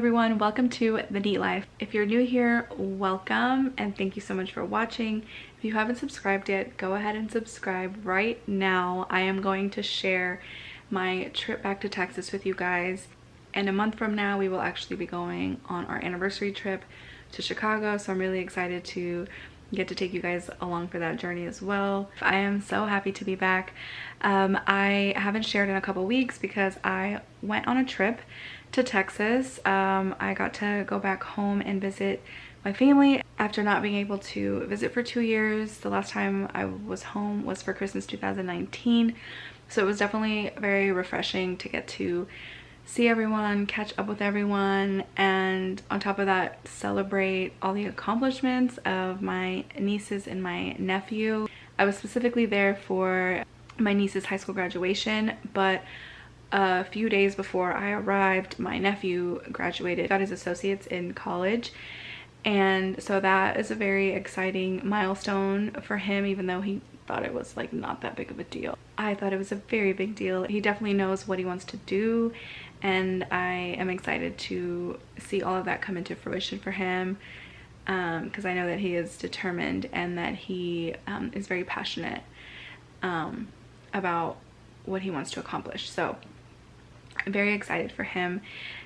everyone, welcome to The Neat Life. If you're new here, welcome and thank you so much for watching. If you haven't subscribed yet, go ahead and subscribe right now. I am going to share my trip back to Texas with you guys, and a month from now we will actually be going on our anniversary trip to Chicago, so I'm really excited to get to take you guys along for that journey as well. I am so happy to be back. I haven't shared in a couple weeks because I went on a trip to Texas. I got to go back home and visit my family after not being able to visit for 2 years. The last time I was home was for Christmas 2019, so it was definitely very refreshing to get to see everyone, catch up with everyone, and on top of that, celebrate all the accomplishments of my nieces and my nephew. I was specifically there for my niece's high school graduation, but a few days before I arrived, my nephew graduated, got his associates in college, and so that is a very exciting milestone for him, even though he thought it was like not that big of a deal. I thought it was a very big deal. He definitely knows what he wants to do, and I am excited to see all of that come into fruition for him, because I know that he is determined and that he is very passionate about what he wants to accomplish. So I'm very excited for him.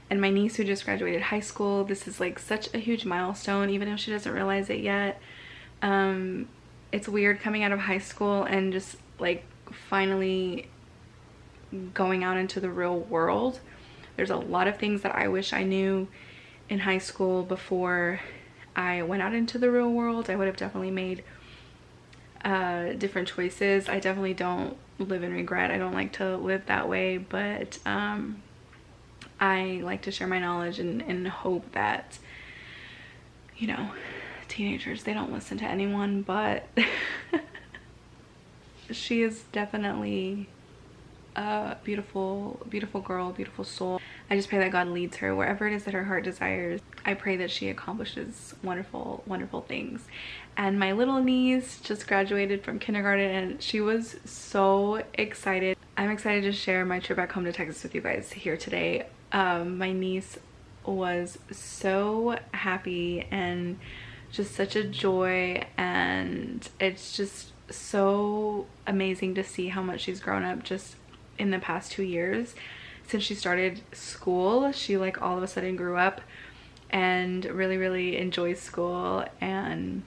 And my niece who just graduated high school, this is like such a huge milestone, even if she doesn't realize it yet. It's weird coming out of high school and just like finally going out into the real world. There's a lot of things that I wish I knew in high school before I went out into the real world. I would have definitely made different choices. I definitely don't live in regret. I don't like to live that way, but I like to share my knowledge and hope that, you know, teenagers, they don't listen to anyone, but she is definitely a beautiful girl, beautiful soul. I just pray that God leads her wherever it is that her heart desires. I pray that she accomplishes wonderful things. And my little niece just graduated from kindergarten and she was so excited. I'm excited to share my trip back home to Texas with you guys here today. My niece was so happy and just such a joy, and it's just so amazing to see how much she's grown up just in the past 2 years. Since she started school, she like all of a sudden grew up and really enjoys school, and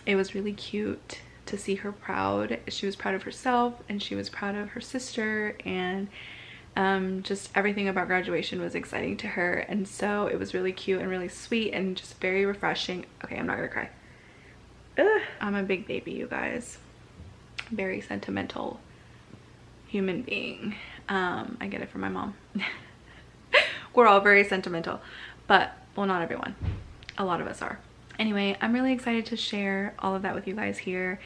it was really cute to see her proud. She was proud of herself and she was proud of her sister, and just everything about graduation was exciting to her, and so it was really cute and really sweet and just very refreshing. Okay, I'm not gonna cry. Ugh. I'm a big baby, you guys. Very sentimental human being. I get it from my mom. We're all very sentimental, but well, not everyone. A lot of us are. Anyway, I'm really excited to share all of that with you guys here.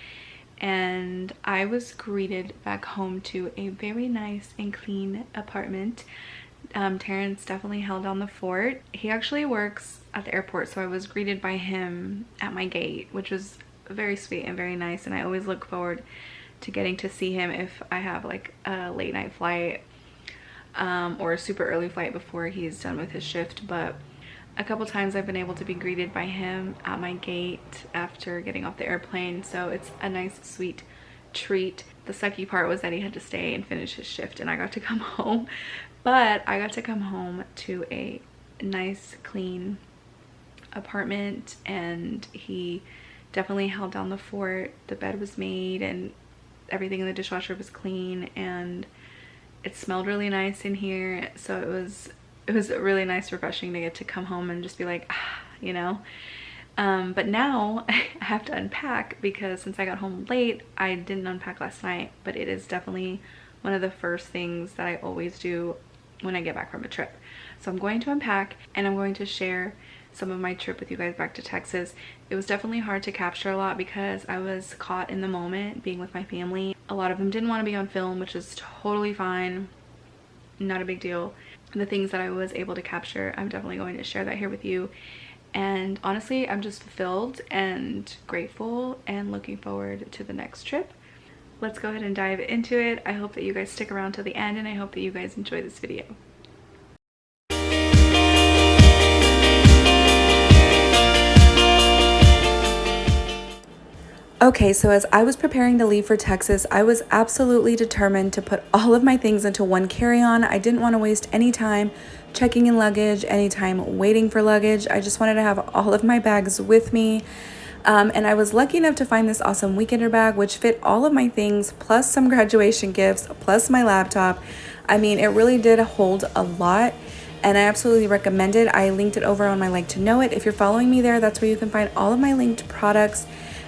And I was greeted back home to a very nice and clean apartment. Terrence definitely held down the fort. He actually works at the airport, so I was greeted by him at my gate, which was very sweet and very nice, and I always look forward to getting to see him if I have like a late night flight or a super early flight before he's done with his shift. But a couple times I've been able to be greeted by him at my gate after getting off the airplane, so it's a nice sweet treat. The sucky part was that he had to stay and finish his shift and I got to come home, but I got to come home to a nice clean apartment, and he definitely held down the fort. The bed was made and everything in the dishwasher was clean, and it smelled really nice in here, so it was really nice, refreshing to get to come home and just be like, you know. But now I have to unpack because since I got home late, I didn't unpack last night, but it is definitely one of the first things that I always do when I get back from a trip. So I'm going to unpack and I'm going to share some of my trip with you guys back to Texas. It was definitely hard to capture a lot because I was caught in the moment being with my family. A lot of them didn't want to be on film, which is totally fine, not a big deal. The things that I was able to capture, I'm definitely going to share that here with you. And honestly, I'm just fulfilled and grateful and looking forward to the next trip. Let's go ahead and dive into it. I hope that you guys stick around till the end, and I hope that you guys enjoy this video. Okay, so as I was preparing to leave for Texas, I was absolutely determined to put all of my things into one carry-on. I didn't want to waste any time checking in luggage, any time waiting for luggage. I just wanted to have all of my bags with me. And I was lucky enough to find this awesome weekender bag, which fit all of my things, plus some graduation gifts, plus my laptop. I mean, it really did hold a lot, and I absolutely recommend it. I linked it over on my LiketoKnow.it. If you're following me there, that's where you can find all of my linked products.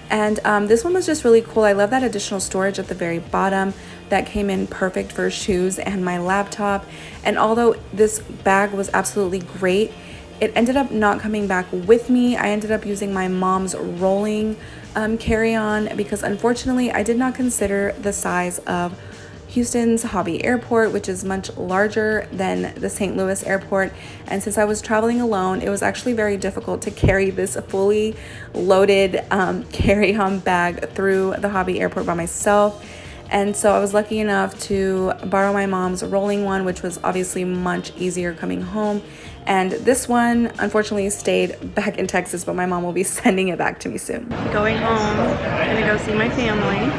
And this one was just really cool. I love that additional storage at the very bottom. That came in perfect for shoes and my laptop. And although this bag was absolutely great, it ended up not coming back with me. I ended up using my mom's rolling carry-on because unfortunately I did not consider the size of Houston's Hobby Airport, which is much larger than the St. Louis airport. And since I was traveling alone, it was actually very difficult to carry this fully loaded carry-on bag through the Hobby Airport by myself. And so I was lucky enough to borrow my mom's rolling one, which was obviously much easier coming home. And this one unfortunately stayed back in Texas, but my mom will be sending it back to me soon. Going home, I'm gonna go see my family.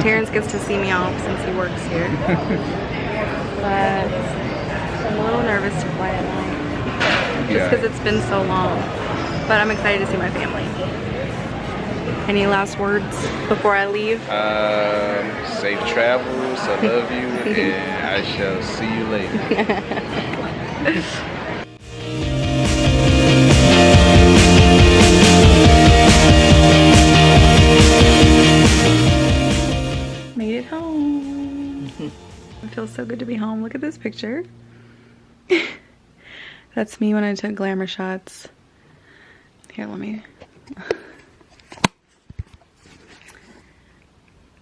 Terrence gets to see me off since he works here. But I'm a little nervous to fly at night. Just because it's been so long. But I'm excited to see my family. Any last words before I leave? Safe travels, I love you, and I shall see you later. Made it home. It feels so good to be home. Look at this picture. That's me when I took glamour shots. Here, let me...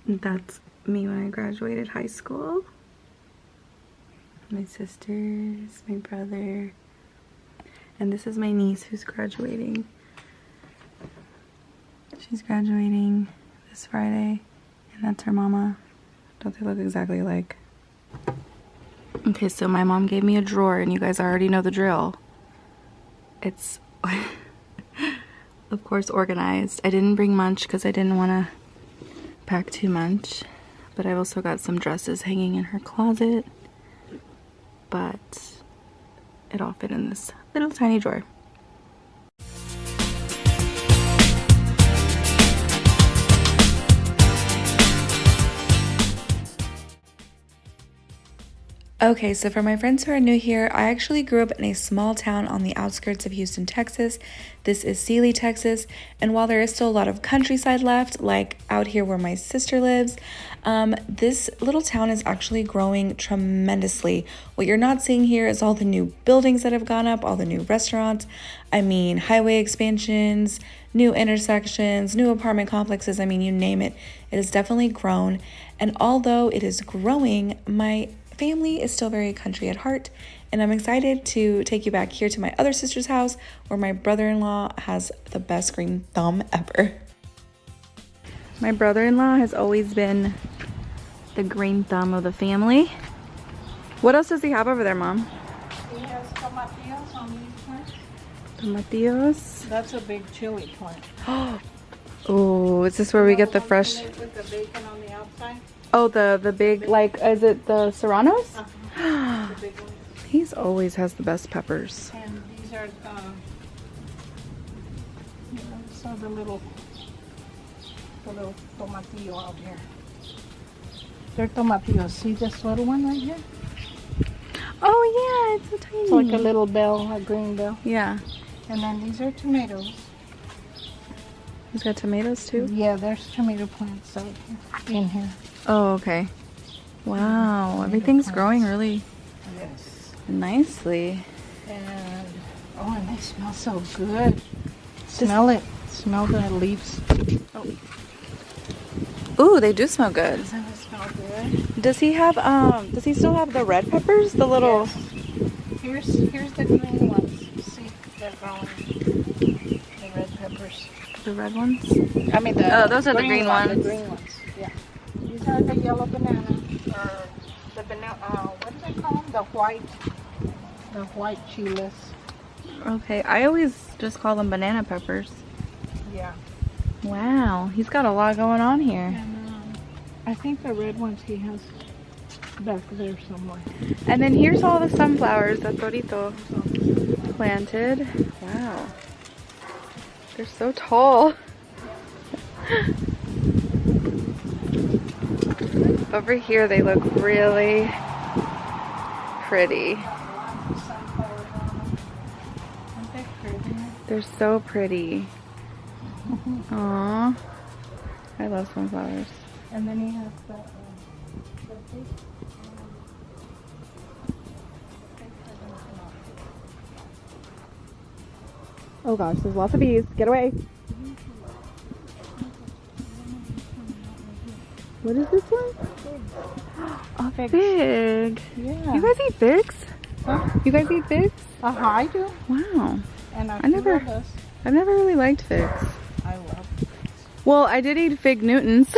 That's me when I graduated high school. My sisters, my brother. And this is my niece who's graduating. She's graduating this Friday. And that's her mama. Don't they look exactly alike? Okay, so my mom gave me a drawer, and you guys already know the drill. It's, of course, organized. I didn't bring much because I didn't want to pack too much. But I've also got some dresses hanging in her closet. But it all fit in this little tiny drawer. Okay, so for my friends who are new here, I actually grew up in a small town on the outskirts of Houston, Texas. This is Sealy, Texas, and while there is still a lot of countryside left, like out here where my sister lives, this little town is actually growing tremendously. What you're not seeing here is all the new buildings that have gone up, all the new restaurants, I mean highway expansions, new intersections, new apartment complexes, I mean you name it. It has definitely grown, and although it is growing, my family is still very country at heart, and I'm excited to take you back here to my other sister's house where my brother-in-law has the best green thumb ever. My brother-in-law has always been the green thumb of the family. What else does he have over there, Mom? He has tomatillos on these plants. Tomatillos? That's a big chili plant. Oh, is this where we get the fresh? With the bacon on the outside. Oh, the big, like, is it the serranos? The big ones. He's always has the best peppers. And these are, so the little tomatillo out here. They're tomatillos. See this little one right here? Oh yeah, it's so tiny. It's like a little bell, a green bell. Yeah. And then these are tomatoes. He's got tomatoes too? Yeah, there's tomato plants out here, in here. Oh, okay. Wow, everything's growing really Yes. nicely. And, oh, and they smell so good. Smell it. Smell the leaves. Ooh, they do smell good. Doesn't it smell good? Does he have does he still have the red peppers? The little Yes. Here's the green ones. See, they're growing. The red peppers. the red ones? I mean the those are the green ones. The green ones. Yeah. These are the yellow banana or the banana. What do they call them? The white chiles. Okay, I always just call them banana peppers. Yeah. Wow, he's got a lot going on here. And I think the red ones he has back there somewhere. And then here's all the sunflowers that Torito planted. Wow. They're so tall. Over here they look really pretty. They're so pretty. Aww. I love sunflowers. And then he has that. Oh gosh, there's lots of bees. Get away. What is this one? A fig. Yeah. You guys eat figs? Huh? You guys eat figs? I do. Wow. And I've never really liked figs. I love. Well, I did eat fig Newtons.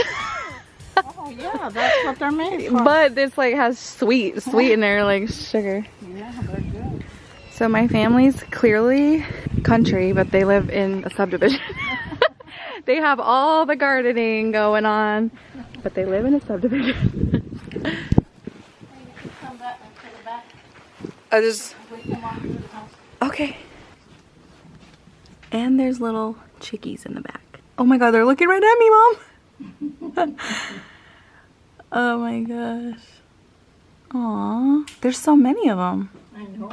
Oh yeah, that's what they're made for. But this like has sweetener like sugar. Yeah, they're good. So my family's clearly country, but they live in a subdivision. They have all the gardening going on, but they live in a subdivision. Come back and put it back. I just We come on to the house. okay. And there's little chickies in the back. Oh my god, they're looking right at me, Mom. Oh my gosh. Aw, there's so many of them. I know.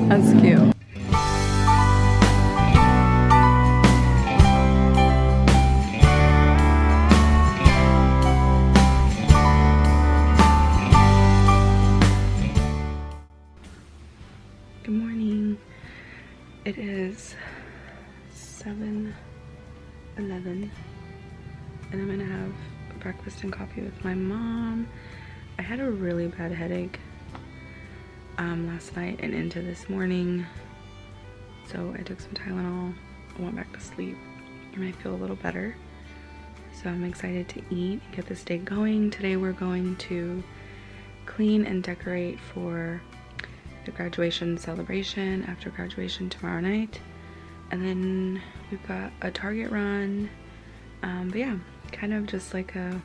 That's cute. Good morning. It is 7:11 and I'm gonna have breakfast and coffee with my mom. I had a really bad headache last night and into this morning, so I took some Tylenol, I went back to sleep, and I feel a little better. So I'm excited to eat and get this day going. Today we're going to clean and decorate for the graduation celebration after graduation tomorrow night, and then we've got a Target run, but yeah, kind of just like a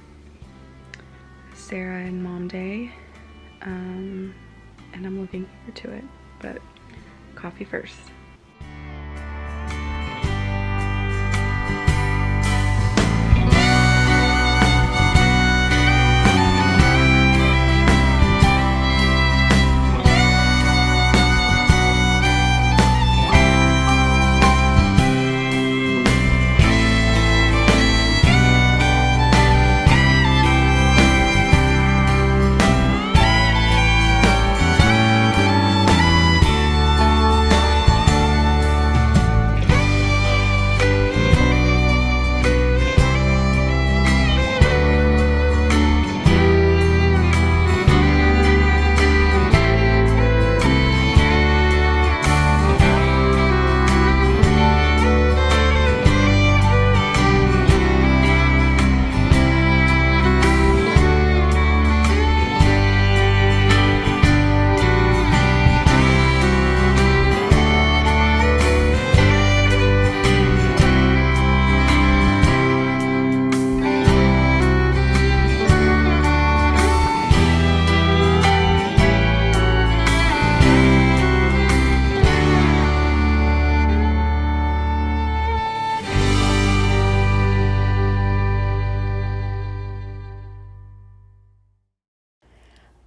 Sarah and Mom day, and I'm looking forward to it, but coffee first.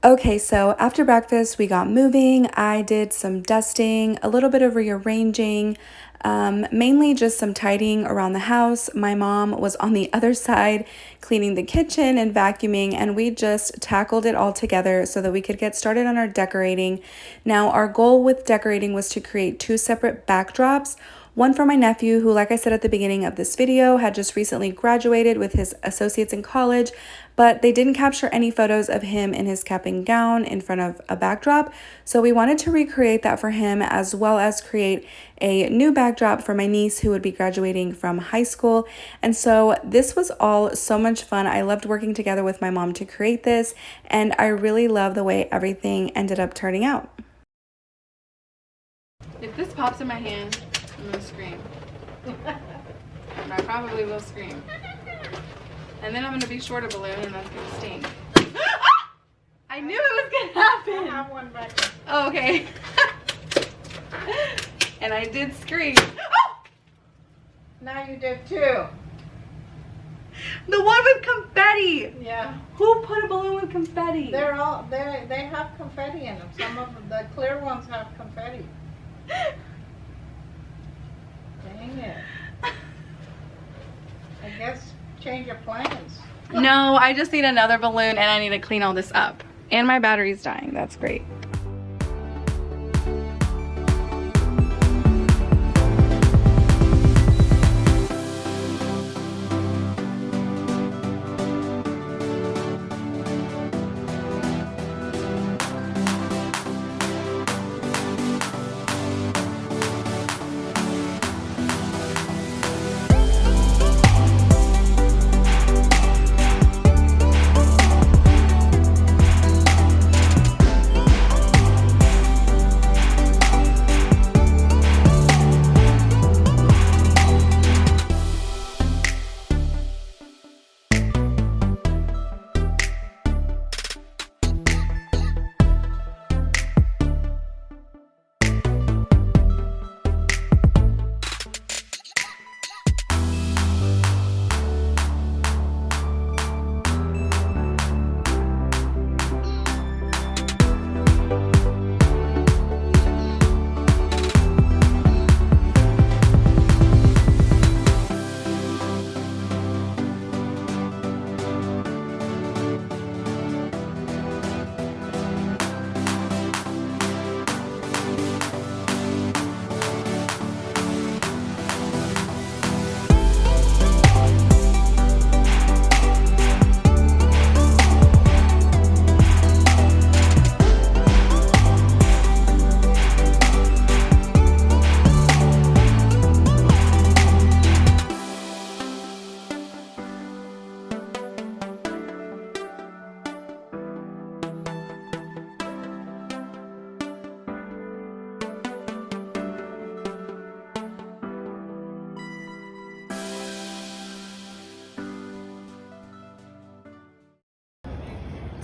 Okay, so after breakfast, we got moving. I did some dusting, a little bit of rearranging, mainly just some tidying around the house. My mom was on the other side cleaning the kitchen and vacuuming, and we just tackled it all together so that we could get started on our decorating. Now, our goal with decorating was to create 2 separate backdrops. One for my nephew, who, like I said at the beginning of this video, had just recently graduated with his associates in college, but they didn't capture any photos of him in his cap and gown in front of a backdrop. So we wanted to recreate that for him, as well as create a new backdrop for my niece who would be graduating from high school. And so this was all so much fun. I loved working together with my mom to create this, and I really love the way everything ended up turning out. If this pops in my hand, I'm gonna scream. And I probably will scream. And then I'm gonna be short a balloon and that's gonna sting. I knew it was gonna happen. I have one back there. Oh, okay. And I did scream. Now you did too. The one with confetti. Yeah. Who put a balloon with confetti? They have confetti in them. Some of the clear ones have confetti. Dang it. I guess change your plans. No, I just need another balloon and I need to clean all this up. And my battery's dying. That's great.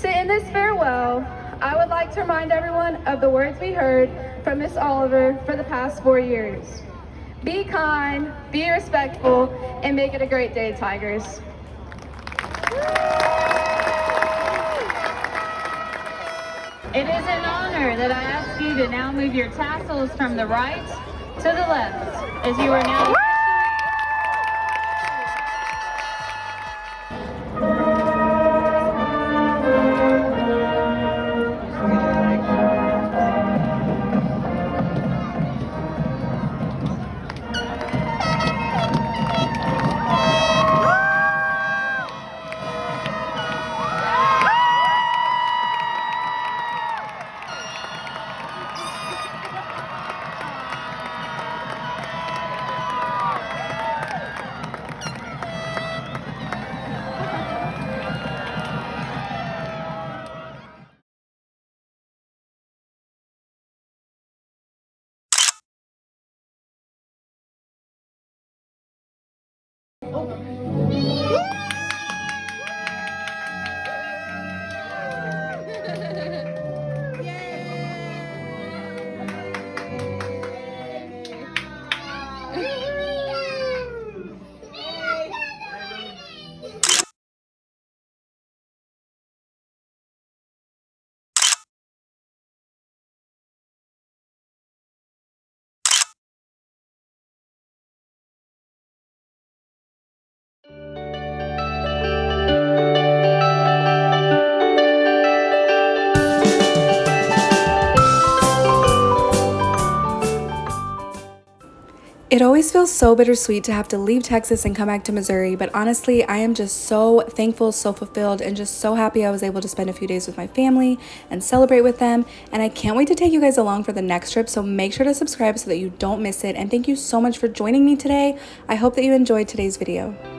To end this farewell, I would like to remind everyone of the words we heard from Miss Oliver for the past 4 years. Be kind, be respectful, and make it a great day, Tigers. It is an honor that I ask you to now move your tassels from the right to the left as you are now It always feels so bittersweet to have to leave Texas and come back to Missouri, but honestly, I am just so thankful, so fulfilled, and just so happy I was able to spend a few days with my family and celebrate with them. And I can't wait to take you guys along for the next trip, so make sure to subscribe so that you don't miss it. And thank you so much for joining me today. I hope that you enjoyed today's video.